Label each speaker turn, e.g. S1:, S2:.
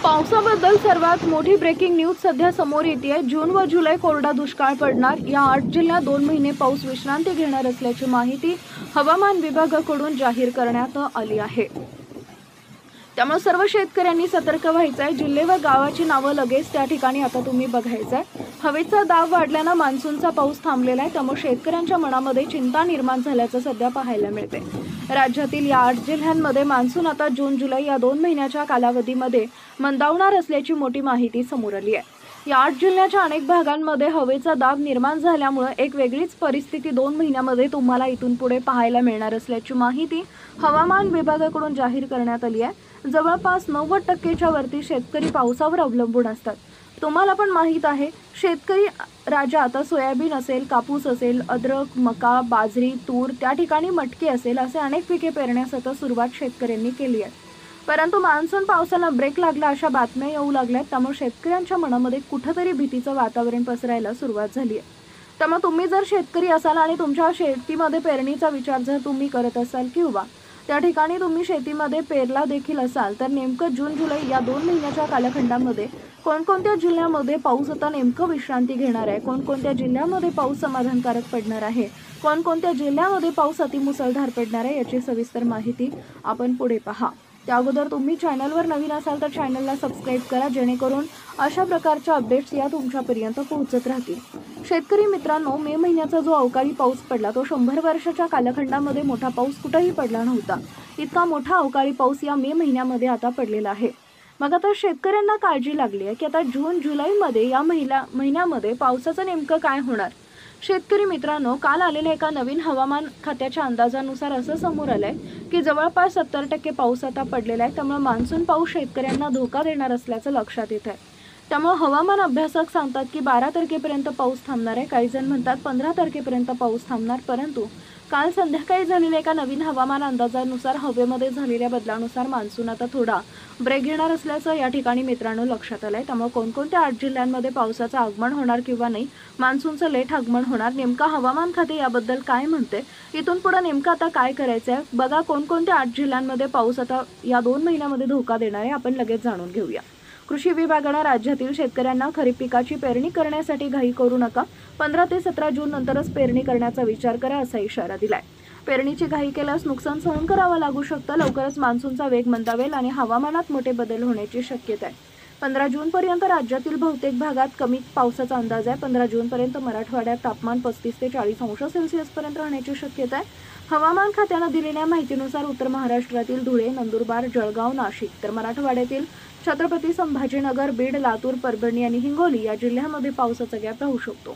S1: पावसाबद्दल सर्वात मोठी breaking news सध्या समोर येते। जून व जुलै कोरडा दुष्काळ पडणार। या 8 जिल्ह्यात 2 महिने पाऊस विश्रांती घेणार असल्याची माहिती हवामान विभागाकडून जाहीर करण्यात आली आहे। त्यामुळे सर्व शेतकऱ्यांनी सतर्क व्हायचं आहे। जिल्हे व गावाची नावे लगेच त्या ठिकाणी आता तुम्ही बघायचं आहे। हवेचा दाब वाढल्याने मान्सूनचा पाऊस थांबलेला आहे। त्यामुळे शेतकऱ्यांच्या मनामध्ये चिंता निर्माण झाल्याचं सध्या पाहायला मिळते। राज्यातील या 8 जिल्ह्यांमध्ये मान्सून आता जून जुलै या 2 महिन्याच्या कालावधीमध्ये मंदावणार असल्याची मोठी माहिती समोर आली आहे। या 8 जिल्ह्याच्या अनेक भागांमध्ये हवेचा दाब निर्माण झाल्यामुळे एक वेगळीच परिस्थिती 2 महिन्यामध्ये तुम्हाला इथून पुढे पाहायला मिळणार असल्याची माहिती हवामान विभागाकडून जाहीर करण्यात आली आहे। जवळपास 90% वरती शेतकरी पावसावर अवलंबून असतात। तुम्हाला पण माहित आहे, शेतकरी राजा आता सोयाबीन असेल, कापूस असेल, अद्रक, मका, बाजरी, तूर, त्या ठिकाणी मटकी असेल, असे अनेक पिके पेरण्यास आता सुरुवात शेतकऱ्यांनी केली आहे। परंतु मान्सून पावसाला ब्रेक लागला अशा बातम्या येऊ लागल्यात। त्यामुळे शेतकऱ्यांच्या मनामध्ये कुठेतरी भीतीचं वातावरण पसरायला सुरुवात झाली आहे। त्यामुळे तुम्ही जर शेतकरी असाल आणि तुमच्या शेतीमध्ये पेरणीचा विचार जर तुम्ही करत असाल किंवा त्या ठिकाणी तुम्ही शेतीमध्ये पेरला देखील असाल, तर नेमकं जून जुलै या 2 महिन्याच्या कालखंडामध्ये कोणकोणत्या जिल्ह्यामध्ये पाऊस आता नेमकं विश्रांती घेणार आहे, कोणकोणत्या जिल्ह्यामध्ये पाऊस समाधानकारक पडणार आहे, कोणकोणत्या जिल्ह्यामध्ये पाऊस अतिमुसळधार पडणार आहे, याची सविस्तर माहिती आपण पुढे पहा। त्या अगोदर तुम्ही चॅनलवर नवीन असाल तर चॅनलला सबस्क्राइब करा, जेणेकरून अशा प्रकारच्या अपडेट्स या तुमच्यापर्यंत पोहोचत राहतील। शेतकरी मित्रांनो, मे महिन्याचा जो अवकाळी पाऊस पडला तो 100 वर्षाच्या कालखंडामध्ये मोठा पाऊस कुठेही पडला नव्हता। इतका मोठा अवकाळी पाऊस या मे महिन्यामध्ये आता पडलेला आहे। मग आता शेतकऱ्यांना काळजी लागली आहे की आता जून जुलैमध्ये या महिन्यामध्ये पावसाचं नेमकं काय होणार। शेतकरी मित्रांनो, काल आलेल्या एका नवीन हवामान खात्याच्या अंदाजानुसार असं समोर आलंय की जवळपास 70% पाऊस आता पडलेला आहे। त्यामुळे मान्सून पाऊस शेतकऱ्यांना धोका देणार असल्याचं लक्षात येत आहे। त्यामुळे हवामान अभ्यासक सांगतात की 12 तारखेपर्यंत पाऊस थांबणार आहे। काही जण म्हणतात 15 तारखेपर्यंत पाऊस थांबणार। परंतु काल संध्याकाळी झालेल्या एका नवीन हवामान अंदाजानुसार हवेमध्ये झालेल्या बदलानुसार मान्सून आता थोडा ब्रेक घेणार असल्याचं या ठिकाणी मित्रांनो लक्षात आलंय। त्यामुळे कोणकोणत्या 8 जिल्ह्यांमध्ये पावसाचं आगमन होणार किंवा नाही, मान्सूनचं लेट आगमन होणार, नेमका हवामान खाते याबद्दल काय म्हणते, इथून पुढे नेमकं आता काय करायचं आहे बघा। कोणकोणत्या 8 जिल्ह्यांमध्ये पाऊस आता या 2 महिन्यामध्ये धोका देणार आहे आपण लगेच जाणून घेऊया। कृषी विभागाने राज्यातील शेतकऱ्यांना खरीप पिकाची पेरणी करण्यासाठी घाई करू नका। 15 ते 17 जून नंतरच पेरणी करण्याचा विचार करा, असा इशारा दिलाय। पेरणीची घाई केल्यास नुकसान सहन करावं लागू शकतं। लवकरच मान्सूनचा वेग मंदावेल आणि हवामानात मोठे बदल होण्याची शक्यता आहे। 15 जून पर्यंत राज्यातील बहुतेक भागात कमी पावसाचा अंदाज आहे। 15 जून पर्यंत मराठवाड्यात तापमान 35 ते 40 अंश सेल्सिअस पर्यंत राहण्याची शक्यता आहे। हवामान खात्याने दिलेल्या माहितीनुसार उत्तर महाराष्ट्रातील धुळे, नंदुरबार, जळगाव, नाशिक, तर मराठवाड्यातील छत्रपती संभाजीनगर, बीड, लातूर, परभणी आणि हिंगोली या जिल्ह्यांमध्ये पावसाचा गॅप राहू शकतो।